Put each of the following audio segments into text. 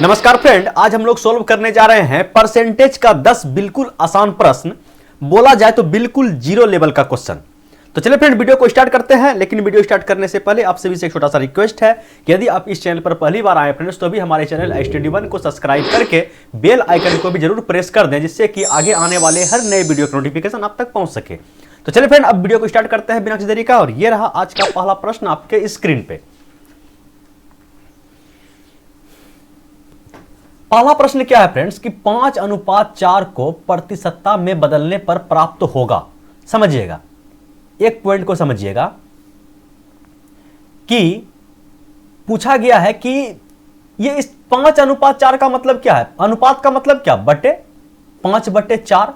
नमस्कार फ्रेंड, आज हम लोग सोल्व करने जा रहे हैं परसेंटेज का 10 बिल्कुल आसान प्रश्न, बोला जाए तो बिल्कुल जीरो लेवल का क्वेश्चन। तो चलिए फ्रेंड वीडियो को स्टार्ट करते हैं। लेकिन वीडियो स्टार्ट करने से पहले आप सभी से एक छोटा सा रिक्वेस्ट है कि यदि आप इस चैनल पर पहली बार आए फ्रेंड्स तो भी हमारे चैनल स्टडी1 को सब्सक्राइब करके बेल आइकन को भी जरूर प्रेस कर दें, जिससे कि आगे आने वाले हर नए वीडियो का नोटिफिकेशन आप तक पहुंच सके। तो चलिए फ्रेंड अब वीडियो को स्टार्ट करते हैं बिना किसी देरी का। और ये रहा आज का पहला प्रश्न आपके स्क्रीन पे। पहला प्रश्न क्या है फ्रेंड्स कि 5:4 को प्रतिशतता में बदलने पर प्राप्त होगा। समझिएगा, एक पॉइंट को समझिएगा कि पूछा गया है कि ये इस 5:4 का मतलब क्या है। अनुपात का मतलब क्या, बटे 5/4,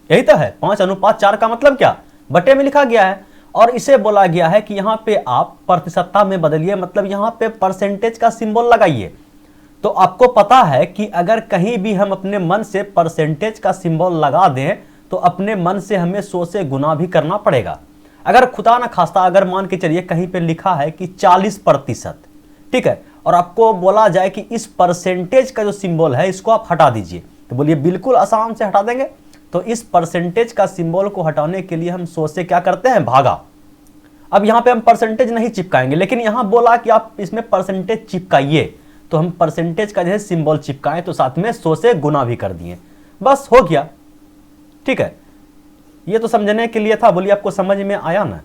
यही तो है। 5:4 का मतलब क्या, बटे में लिखा गया है। और इसे बोला गया है कि यहां पे आप प्रतिशतता में बदलिए, मतलब यहां पे परसेंटेज का सिंबल लगाइए। तो आपको पता है कि अगर कहीं भी हम अपने मन से परसेंटेज का सिंबल लगा दें तो अपने मन से हमें 100 से गुना भी करना पड़ेगा। अगर खुदा ना खास्ता अगर मान के चलिए कहीं पे लिखा है कि 40%, ठीक है, और आपको बोला जाए कि इस परसेंटेज का जो सिंबल है इसको आप हटा दीजिए, तो बोलिए बिल्कुल आसान से हटा देंगे। तो इस परसेंटेज का सिंबल को हटाने के लिए हम 100 से क्या करते हैं, भागा। अब यहां पर हम परसेंटेज नहीं चिपकाएंगे, लेकिन यहां बोला कि आप इसमें परसेंटेज चिपकाइए, तो हम परसेंटेज का जैसे सिंबल चिपकाएं तो साथ में 100 से गुना भी कर दिए, बस हो गया। ठीक है, ये तो समझने के लिए था। बोलिए आपको समझ में आया ना।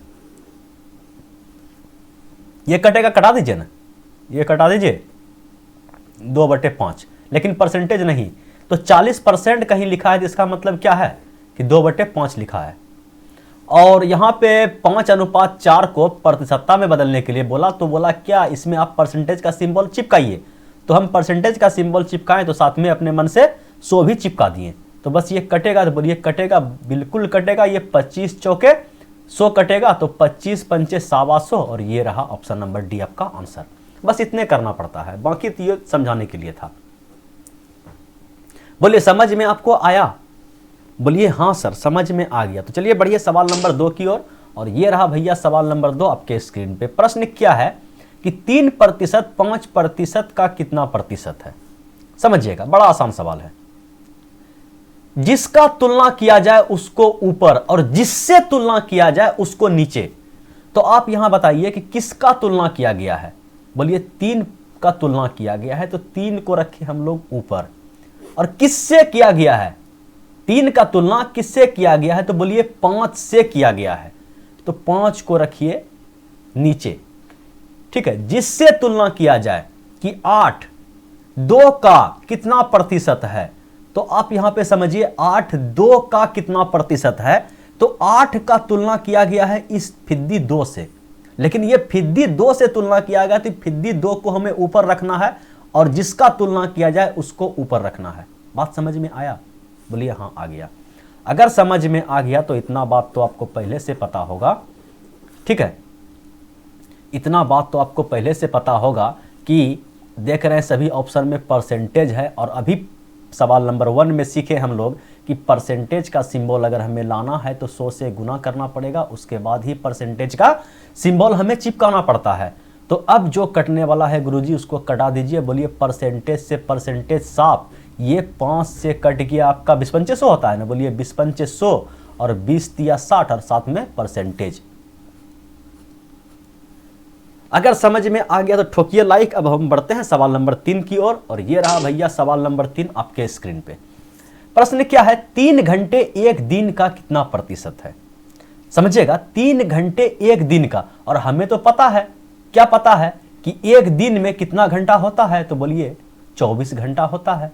ये कटेगा, कटा दीजिए ना, ये कटा दीजिए 2/5, लेकिन परसेंटेज नहीं। तो 40% कहीं लिखा है तो इसका मतलब क्या है कि 2/5 लिखा है। और यहां पे 5:4 को प्रतिशतता में बदलने के लिए बोला, तो बोला क्या इसमें आप परसेंटेज का सिंबल चिपकाइए। तो हम परसेंटेज का सिंबल चिपकाएं तो साथ में अपने मन से 100 भी चिपका दिए। तो बस ये कटेगा, तो बोलिए कटेगा, बिल्कुल कटेगा। ये 25 चौके 100 कटेगा, तो 25 पंचे 125, और ये रहा ऑप्शन नंबर डी आपका आंसर। बस इतने करना पड़ता है, बाकी तो ये समझाने के लिए था। बोलिए समझ में आपको आया। बोलिए हाँ सर समझ में आ गया। तो चलिए बढ़िए सवाल नंबर 2 की ओर। और ये रहा भैया सवाल नंबर 2 आपके स्क्रीन पे। प्रश्न क्या है कि 3% 5% का कितना प्रतिशत है। समझिएगा, बड़ा आसान सवाल है। जिसका तुलना किया जाए उसको ऊपर और जिससे तुलना किया जाए उसको नीचे। तो आप यहां बताइए कि किसका तुलना किया गया है। बोलिए 3 का तुलना किया गया है, तो 3 को रखे हम लोग ऊपर। और किससे किया गया है, 3 का तुलना किससे किया गया है, तो बोलिए 5 से किया गया है, तो 5 को रखिए नीचे। ठीक है, जिससे तुलना किया जाए कि 8 2 का कितना प्रतिशत है, तो आप यहां पे समझिए 8 2 का कितना प्रतिशत है। तो 8 का तुलना किया गया है इस फिद्दी 2 से, लेकिन ये फिद्दी 2 से तुलना किया गया, तो फिद्दी 2 को हमें ऊपर रखना है और जिसका तुलना किया जाए उसको ऊपर रखना है। बात समझ में आया। बोलिए हाँ आ गया। अगर समझ में आ गया तो इतना बात तो आपको पहले से पता होगा। ठीक है, इतना बात तो आपको पहले से पता होगा कि देख रहे हैं सभी ऑप्शन में परसेंटेज है। और अभी सवाल नंबर 1 में सीखे हम लोग कि परसेंटेज का सिंबल अगर हमें लाना है तो 100 से गुना करना पड़ेगा, उसके बाद ही परसेंटेज का सिंबल हमें चिपकाना पड़ता है। तो अब जो कटने वाला है गुरुजी उसको कटा दीजिए। बोलिए परसेंटेज से परसेंटेज साफ, ये 5 से कट गया आपका 20×100 होता है ना। बोलिए 20×100 और 20×60 और साथ में परसेंटेज। अगर समझ में आ गया तो ठोकिए लाइक। अब हम बढ़ते हैं सवाल नंबर 3 की ओर। और ये रहा भैया सवाल नंबर 3 आपके स्क्रीन पे। प्रश्न क्या है, 3 घंटे 1 दिन का कितना प्रतिशत है। समझिएगा, 3 घंटे 1 दिन का। और हमें तो पता है, क्या पता है कि 1 दिन में कितना घंटा होता है, तो बोलिए 24 घंटा होता है।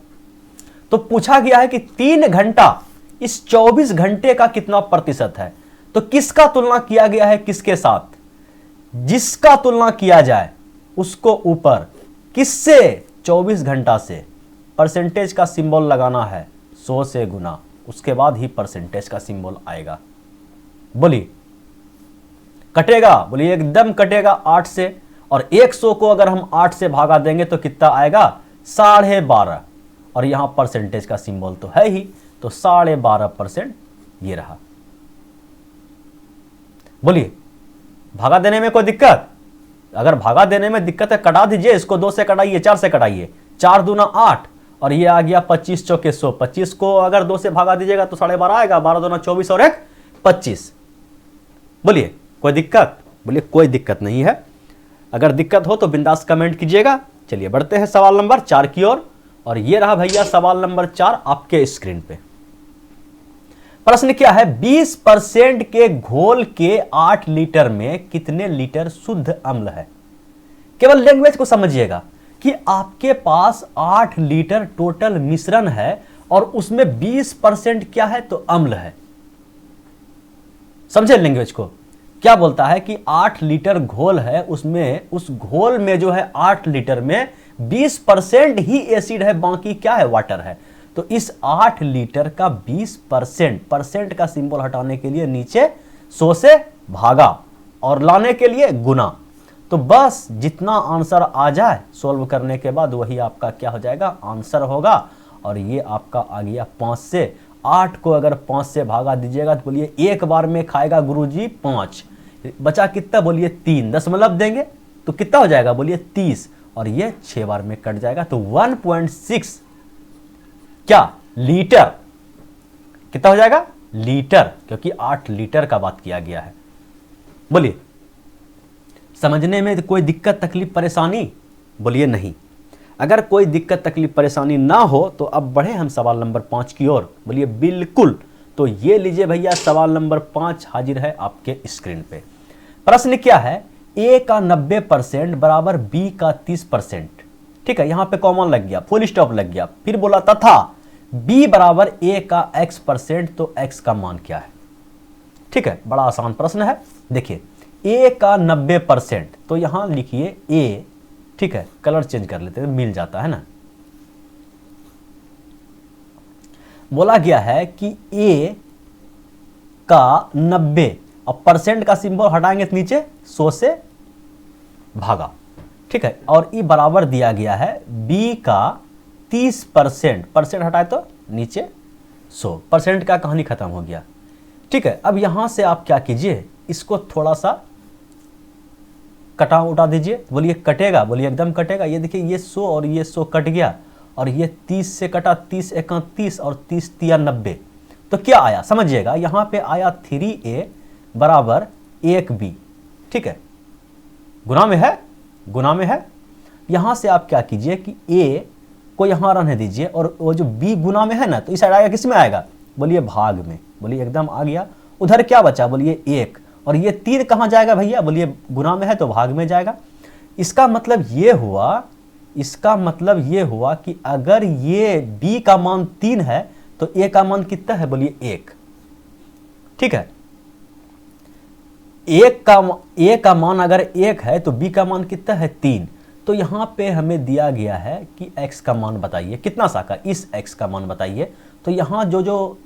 तो पूछा गया है कि 3 घंटा इस 24 घंटे का कितना प्रतिशत है। तो किसका तुलना किया गया है किसके साथ, जिसका तुलना किया जाए उसको ऊपर, किससे 24 घंटा से। परसेंटेज का सिंबल लगाना है 100 से गुना, उसके बाद ही परसेंटेज का सिंबल आएगा। बोलिए कटेगा, बोलिए एकदम कटेगा 8 से। और 100 को अगर हम 8 से भागा देंगे तो कितना आएगा, 12.5। और यहां परसेंटेज का सिंबल तो है ही, तो 12.5% ये रहा। बोलिए भागा देने में कोई दिक्कत, अगर भागा देने में दिक्कत है कटा दीजिए, इसको 2 से कटाइए, 4 से कटाइए, 4 दूना 8 और ये आ गया 25 चौके 100। 25 को अगर 2 से भागा दीजिएगा तो 12.5 आएगा। 12 दूना 24 और 1 25। बोलिए कोई दिक्कत? बोलिए कोई दिक्कत नहीं है। अगर दिक्कत हो तो बिंदास कमेंट कीजिएगा। चलिए बढ़ते हैं सवाल नंबर 4 की ओर। और ये रहा भैया सवाल नंबर 4 आपके स्क्रीन पे। प्रश्न क्या है? 20% के घोल के 8 लीटर में कितने लीटर शुद्ध अम्ल है? केवल लैंग्वेज को समझिएगा कि आपके पास 8 लीटर टोटल मिश्रण है और उसमें 20% क्या है? तो अम्ल है। समझे लैंग्वेज को? क्या बोलता है कि 8 लीटर घोल है, उसमें उस घोल में जो है 8 लीटर में 20% ही एसिड है, बाकी क्या है? वाटर है। तो इस 8 लीटर का 20%, परसेंट का सिंबल हटाने के लिए नीचे 100 से भागा और लाने के लिए गुना। तो बस जितना आंसर आ जाए सॉल्व करने के बाद वही आपका क्या हो जाएगा? आंसर होगा। और ये आपका आ गया 5 से। 8 को अगर 5 से भागा दीजिएगा तो बोलिए एक बार में खाएगा गुरुजी 5। बचा कितना? बोलिए 3। दशमलव देंगे तो कितना हो जाएगा? बोलिए 30। और ये 6 बार में कट जाएगा तो 1.6 क्या? लीटर। कितना हो जाएगा? लीटर, क्योंकि 8 लीटर का बात किया गया है। बोलिए समझने में कोई दिक्कत तकलीफ परेशानी? बोलिए नहीं। अगर कोई दिक्कत तकलीफ परेशानी ना हो तो अब बढ़े हम सवाल नंबर 5 की ओर। बोलिए बिल्कुल। तो ये लीजिए भैया सवाल नंबर 5 हाजिर है आपके स्क्रीन पे। प्रश्न क्या है? ए का 90% बराबर बी का 30%। ठीक है, यहां पे कॉमन लग गया, फुल स्टॉप लग गया। फिर बोला तथा बी बराबर ए का x%, तो x का मान क्या है? ठीक है, बड़ा आसान प्रश्न है। देखिए ए का 90%, तो यहां लिखिए ए। ठीक है, कलर चेंज कर लेते हैं, मिल जाता है ना। बोला गया है कि ए का 90 और परसेंट का सिंबल हटाएंगे तो नीचे 100 से भागा। ठीक है, और ई बराबर दिया गया है बी का 30%। परसेंट हटाए तो नीचे 100। परसेंट का कहानी खत्म हो गया। ठीक है, अब यहां से आप क्या कीजिए, इसको थोड़ा सा कटा उठा दीजिए। बोलिए कटेगा? बोलिए एकदम कटेगा। ये देखिए ये 100 और ये 100 कट गया और ये 30 से कटा, 30 एका 30 और 30 तिया 90। तो क्या आया समझिएगा, यहां पे आया 3a बराबर 1b। ठीक है, गुना में है, गुना में है। यहां से आप क्या कीजिए कि a को यहां रहने दीजिए और वो जो b गुना में है ना, तो इस साइड आएगा, किस में आएगा? बोलिए भाग में। बोलिए एकदम आ गया। उधर क्या बचा? बोलिए 1। और ये 3 कहां जाएगा भैया? बोलिए गुना में है तो भाग में जाएगा। इसका मतलब ये हुआ, इसका मतलब ये हुआ कि अगर ये b का मान 3 है तो a का मान कितना है? बोलिए 1। ठीक है, a का मान अगर 1 है तो b का मान कितना है? 3। तो यहां पे हमें दिया गया है कि x का मान बताइए, कितना सा का? इस x का मान बताइए। तो यहां जो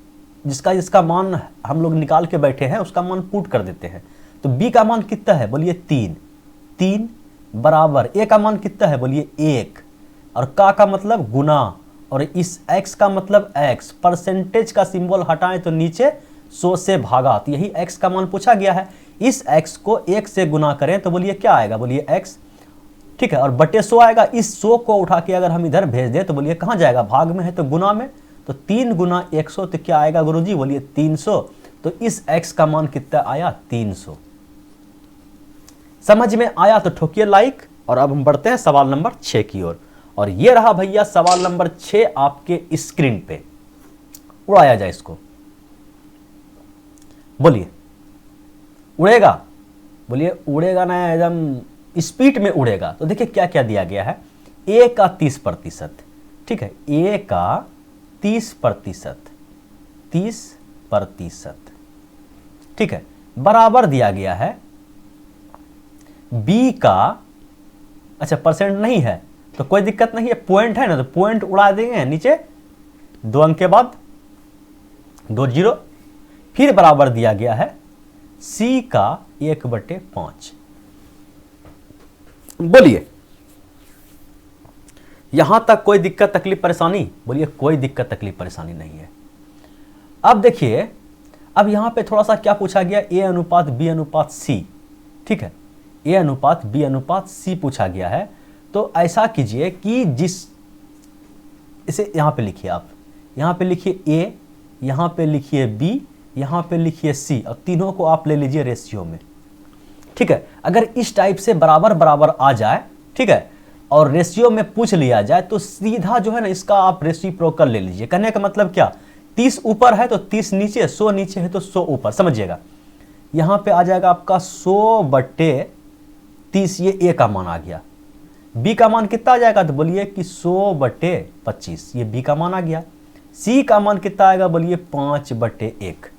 जिसका मान हम लोग निकाल के बैठे हैं उसका मान पुट कर देते हैं। तो b का मान कितना है? बोलिए 3। 3 बराबर a का मान कितना है? बोलिए 1। और का मतलब गुना, और इस x का मतलब x। परसेंटेज का सिंबल हटाएं तो नीचे 100 से भागा, तो यही x का मान पूछा गया है। इस x को 1 से गुना करें तो बोलिए क्या आएगा? बोलिए x। ठीक है, और बटे 100 आएगा। इस 100 को उठा के अगर हम इधर भेज दें तो बोलिए कहां जाएगा? भाग में है तो गुना में। तो 3 गुना 100 तो क्या आएगा गुरुजी? बोलिए 300। तो इस x का मान कितना आया? 300। समझ में आया तो ठोकिए लाइक। और अब हम बढ़ते हैं सवाल नंबर 6 की ओर। और ये रहा भैया सवाल नंबर 6 आपके स्क्रीन पे। उड़ाया जाए इसको। बोलिए उड़ेगा? बोलिए उड़ेगा ना, एकदम स्पीड में उड़ेगा। तो देखिए क्या क्या दिया गया है। a का 30%। ठीक है, a का 30%, 30%। ठीक है, बराबर दिया गया है b का, अच्छा परसेंट नहीं है तो कोई दिक्कत नहीं है, पॉइंट है ना, तो पॉइंट उड़ा देंगे नीचे 2 अंक के बाद 2 0। फिर बराबर दिया गया है c का 1/5। बोलिए यहां तक कोई दिक्कत तकलीफ परेशानी? बोलिए कोई दिक्कत तकलीफ परेशानी नहीं है। अब देखिए, अब यहां पे थोड़ा सा क्या पूछा गया? a अनुपात b अनुपात c। ठीक है, a अनुपात b अनुपात c पूछा गया है। तो ऐसा कीजिए कि जिस इसे यहाँ पे लिखिए, आप यहाँ पे लिखिए ए, यहाँ पे लिखिए बी, यहाँ पे लिखिए सी, और तीनों को आप ले लीजिए रेशियो में। ठीक है, अगर इस टाइप से बराबर बराबर आ जाए, ठीक है, और रेशियो में पूछ लिया जाए तो सीधा जो है ना इसका आप रेसिप्रोकल ले लीजिए। कहने का मतलब क्या, 30 ऊपर है तो 30 नीचे, 100 नीचे है तो 100 ऊपर, समझिएगा। यहाँ पे आ जाएगा आपका 100/30, ये ए का मान आ गया। बी का मान कितना आ जाएगा, तो बोलिए कि 100/25, ये बी का मान आ गया। सी का मान कितना आएगा, बोलिए 5/1।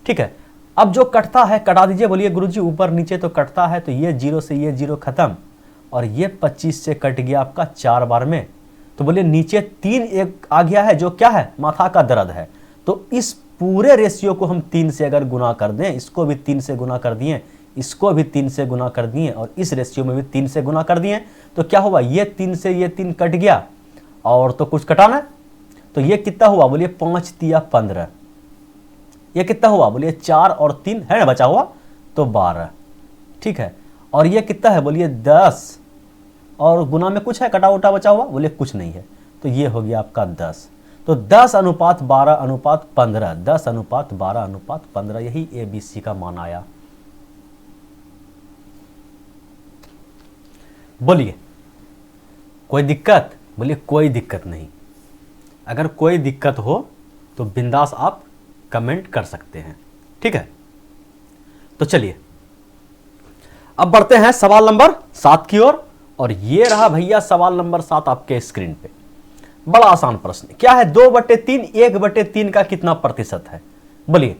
ठीक है, अब जो कटता है कटा दीजिए। बोलिए गुरुजी ऊपर नीचे तो कटता है, तो ये 0 से ये 0 खत्म, और ये 25 से कट गया आपका 4 बार में। तो बोलिए नीचे 3 एक आ गया है, जो क्या है, माथा का दर्द है। तो इस पूरे रेशियो को हम 3 से अगर गुना कर दें, इसको भी 3 से गुना कर दिए, इसको भी 3 से गुना कर दिए, और इस रेशियो में भी 3 से गुना कर दिए, तो क्या हुआ, ये 3 से ये 3 कट गया, और तो कुछ कटाना। तो ये कितना हुआ, बोलिए 5 तिया 15। ये कितना हुआ, बोलिए 4 और 3 है ना बचा हुआ, तो 12। ठीक है, और ये कितना है, बोलिए 10, और गुना में कुछ है, कटा उटा बचा हुआ, बोलिए कुछ नहीं है, तो ये हो गया आपका 10। तो 10:12:15, 10:12:15, यही ए बी सी का मान आया। बोलिए कोई दिक्कत, बोलिए कोई दिक्कत नहीं। अगर कोई दिक्कत हो तो बिंदास आप कमेंट कर सकते हैं। ठीक है, तो चलिए अब बढ़ते हैं सवाल नंबर 7 की ओर, और ये रहा भैया सवाल नंबर 7 आपके स्क्रीन पे। बड़ा आसान प्रश्न क्या है, 2/3 1/3 का कितना प्रतिशत है। बोलिए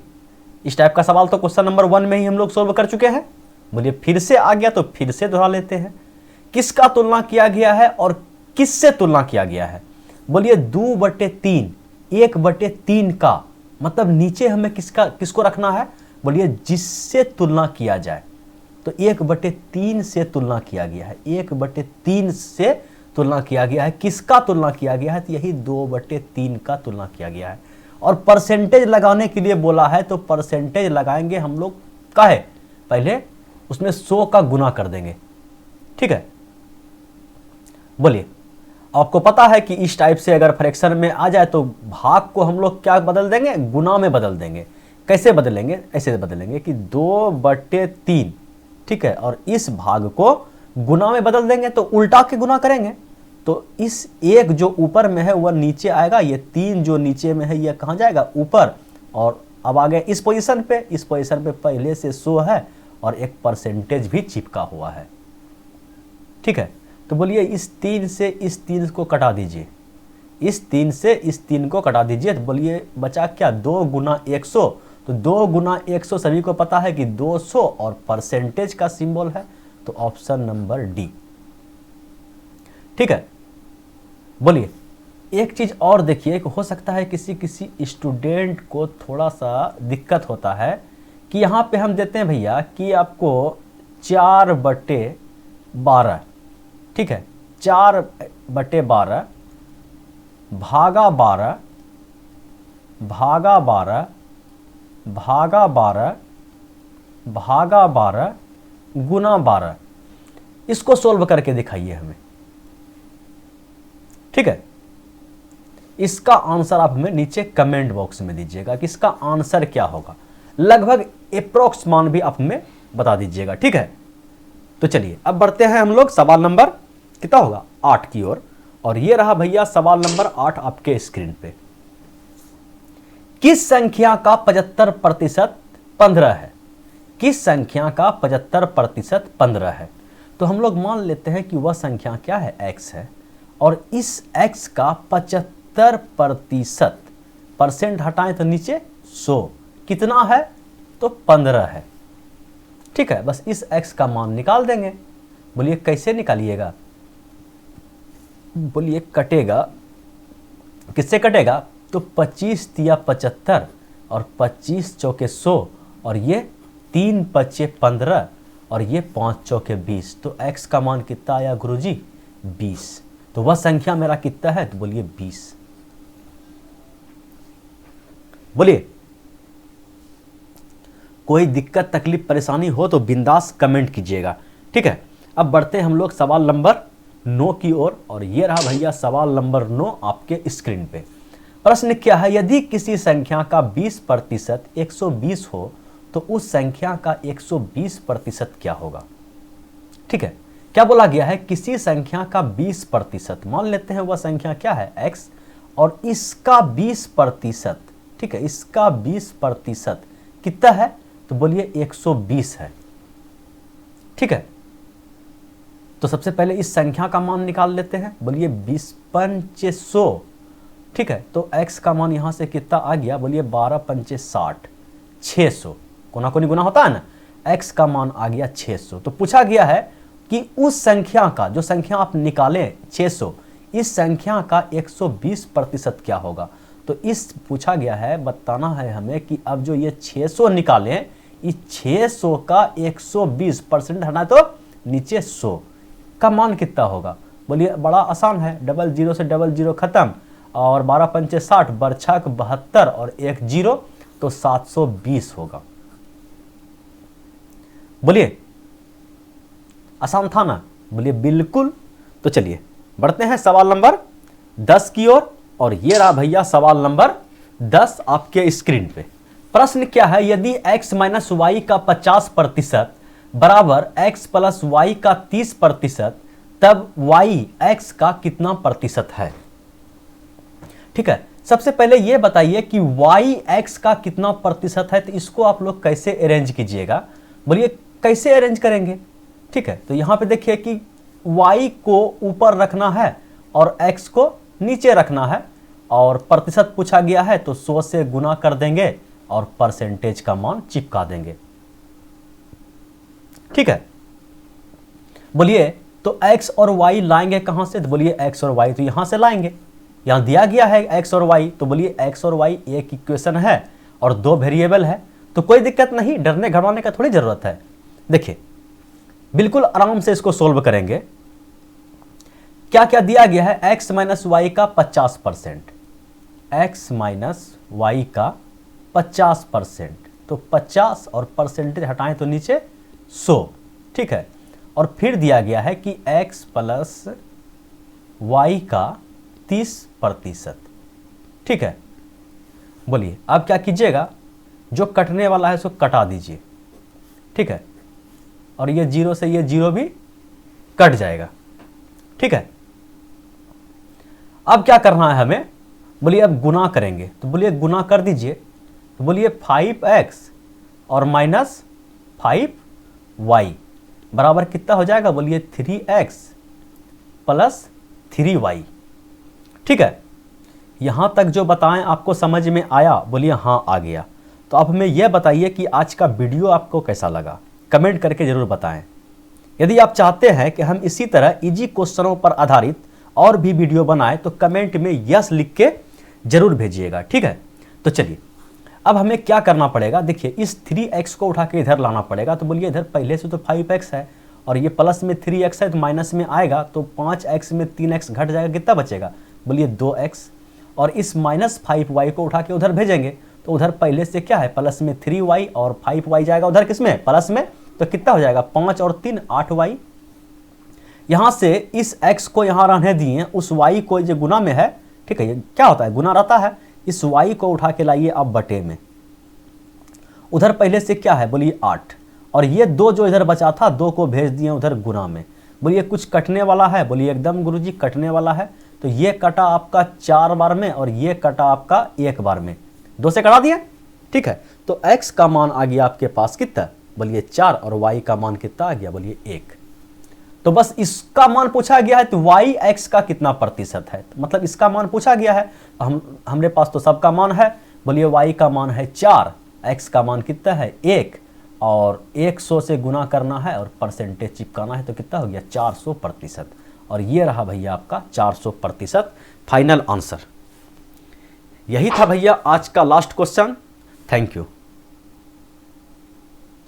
इस टाइप का सवाल तो क्वेश्चन नंबर 1 में ही हम लोग सोल्व कर चुके हैं। बोलिए फिर से आ गया तो फिर से दोहरा लेते हैं। किसका तुलना किया गया है और किससे तुलना किया गया है। बोलिए 2/3, 1/3 का मतलब नीचे हमें किसको रखना है, बोलिए जिससे तुलना किया जाए। तो 1/3 से तुलना किया गया है, 1/3 से तुलना किया गया है। किसका तुलना किया गया है, तो यही 2/3 का तुलना किया गया है। और परसेंटेज लगाने के लिए बोला है, तो परसेंटेज लगाएंगे हम लोग का है, पहले उसमें 100 का गुना कर देंगे। ठीक है, बोलिए आपको पता है कि इस टाइप से अगर फ्रैक्शन में आ जाए तो भाग को हम लोग क्या बदल देंगे, गुना में बदल देंगे। कैसे बदलेंगे, ऐसे बदलेंगे कि 2/3, ठीक है, और इस भाग को गुना में बदल देंगे, तो उल्टा के गुना करेंगे। तो इस 1 जो ऊपर में है वह नीचे आएगा, ये 3 जो नीचे में है यह कहाँ जाएगा, ऊपर। और अब आ गए इस पोजीशन पे, इस पोजीशन पे पहले से 100 है और एक परसेंटेज भी चिपका हुआ है। ठीक है, तो बोलिए इस 3 से इस 3 को कटा दीजिए, इस 3 से इस 3 को कटा दीजिए, तो बोलिए बचा क्या, 2 × 100। तो 2 × 100 सभी को पता है कि 200, और परसेंटेज का सिंबल है, तो ऑप्शन नंबर डी। ठीक है, बोलिए एक चीज और देखिए, हो सकता है किसी किसी स्टूडेंट को थोड़ा सा दिक्कत होता है कि यहाँ पे हम देते हैं भैया कि आपको 4/12, ठीक है, 4/12 भागा 12 भागा 12 भागा 12 भागा 12 गुना 12, इसको सोल्व करके दिखाइए हमें। ठीक है, इसका आंसर आप हमें नीचे कमेंट बॉक्स में दीजिएगा कि इसका आंसर क्या होगा। लगभग एप्रोक्स मान भी आप हमें बता दीजिएगा। ठीक है, तो चलिए अब बढ़ते हैं हम लोग सवाल नंबर कितना होगा, 8 की ओर। और ये रहा भैया सवाल नंबर 8 आपके स्क्रीन पे। किस संख्या का 75% 15 है। किस संख्या का 75% 15 है। तो हम लोग मान लेते हैं कि वह संख्या क्या है, x है, और इस x का 75% परसेंट हटाएं तो नीचे 100 कितना है, तो 15 है। ठीक है, बस इस x का मान निकाल देंगे। बोलिए कैसे निकालिएगा, बोलिए कटेगा, किससे कटेगा, तो 25 तिया 75 और 25 चौके 100, और ये 3 पच्चे 15 और ये 5 चौके 20। तो x का मान कितना आया गुरुजी, 20। तो वह संख्या मेरा कितना है, तो बोलिए 20। बोलिए कोई दिक्कत तकलीफ परेशानी हो तो बिंदास कमेंट कीजिएगा। ठीक है, अब बढ़ते हैं हम लोग सवाल नंबर 9 की ओर। और ये रहा भैया सवाल नंबर 9 आपके स्क्रीन पे। प्रश्न क्या है, यदि किसी संख्या का 20% 120 हो तो उस संख्या का 120% क्या होगा। ठीक है, क्या बोला गया है, किसी संख्या का 20%, मान लेते हैं वह संख्या क्या है x, और इसका 20%, ठीक है, इसका 20% कितना है, तो बोलिए 120 है। ठीक है, तो सबसे पहले इस संख्या का मान निकाल लेते हैं, बोलिए 20×500। ठीक है, तो x का मान यहां से कितना आ गया, बोलिए 12×5 = 600, कोना कोनी गुना होता है ना, x का मान आ गया 600। तो पूछा गया है कि उस संख्या का, जो संख्या आप निकालें 600, इस संख्या का 120% क्या होगा। तो इस पूछा गया है, बताना है हमें कि अब जो ये 600 निकालें, इस 600 का 120% हटाए तो नीचे 100 का मान कितना होगा। बोलिए बड़ा आसान है, 00 से 00 खत्म, और 12×5 = 60, बरछक 72 और 1 0, तो 720 होगा। बोलिए आसान था ना, बोलिए बिल्कुल। तो चलिए बढ़ते हैं सवाल नंबर 10 की ओर। और ये रहा भैया सवाल नंबर 10 आपके स्क्रीन पे। प्रश्न क्या है, यदि x - y का 50% बराबर x + y का 30%, तब y x का कितना प्रतिशत है। ठीक है, सबसे पहले ये बताइए कि y x का कितना प्रतिशत है। तो इसको आप लोग कैसे अरेंज कीजिएगा, बोलिए कैसे अरेंज करेंगे। ठीक है, तो यहां पे देखिए कि y को ऊपर रखना है और x को नीचे रखना है, और प्रतिशत पूछा गया है तो 100 से गुना कर देंगे और परसेंटेज का मान चिपका देंगे। ठीक है, बोलिए तो x और y लाएंगे कहां से, तो बोलिए x और y तो यहां से लाएंगे, यहां दिया गया है x और y, तो बोलिए x और y एक इक्वेशन है और 2 वेरिएबल है, तो कोई दिक्कत नहीं, डरने घबराने का थोड़ी जरूरत है। देखिए बिल्कुल आराम से इसको सोल्व करेंगे। क्या क्या दिया गया है, x - y का 50%, x - y का 50%, तो 50 और परसेंटेज हटाएं तो नीचे 100। ठीक है, और फिर दिया गया है कि x + y का 30%। ठीक है, बोलिए अब क्या कीजिएगा, जो कटने वाला है उसको कटा दीजिए। ठीक है, और ये 0 से ये 0 भी कट जाएगा। ठीक है, अब क्या करना है हमें, बोलिए अब गुना करेंगे, तो बोलिए गुना कर दीजिए। तो बोलिए 5x और -5y बराबर कितना हो जाएगा, बोलिए 3x + 3y। ठीक है, यहां तक जो बताएं आपको समझ में आया, बोलिए हाँ आ गया। तो अब हमें यह बताइए कि आज का वीडियो आपको कैसा लगा, कमेंट करके जरूर बताएं। यदि आप चाहते हैं कि हम इसी तरह इजी क्वेश्चनों पर आधारित और भी वीडियो बनाएं तो कमेंट में यस लिख के जरूर भेजिएगा। ठीक है, तो चलिए अब हमें क्या करना पड़ेगा, देखिए इस 3x को उठा के इधर लाना पड़ेगा। तो बोलिए इधर पहले से तो 5x है और ये प्लस में 3x है, तो माइनस में आएगा, तो 5x में 3x घट जाएगा, कितना बचेगा, बोलिए 2x। और इस -5y को उठा के उधर भेजेंगे, तो उधर पहले से क्या है, प्लस में 3y और 5y जाएगा उधर किसमें, प्लस में, तो कितना हो जाएगा 5 और 3 8y। यहां से इस x को यहां रहने दिए, उस y को जो गुना में है, ठीक है, ये क्या होता है, गुना रहता है, इस y को उठा के लाइए आप बटे में, उधर पहले से क्या है, बोलिए 8, और ये 2 जो इधर बचा था 2 को भेज दिए उधर गुना में। बोलिए कुछ कटने वाला है, बोलिए एकदम गुरुजी कटने वाला है, तो ये कटा आपका 4 बार में और ये कटा आपका 1 बार में, 2 से कटा दिए। ठीक है, तो x का मान आ गया आपके पास कितना, बोलिए 4, और y का मान कितना आ गया, बोलिए 1। तो बस इसका मान पूछा गया है, तो y x का कितना प्रतिशत है, तो मतलब इसका मान पूछा गया है। हमरे पास तो सबका मान है, बोलिए y का मान है 4, x का मान कितना है 1, और 100 से गुना करना है और परसेंटेज चिपकाना है, तो कितना हो गया 400%। और ये रहा भैया आपका 400% फाइनल आंसर। यही था भैया आज का लास्ट क्वेश्चन। Thank you.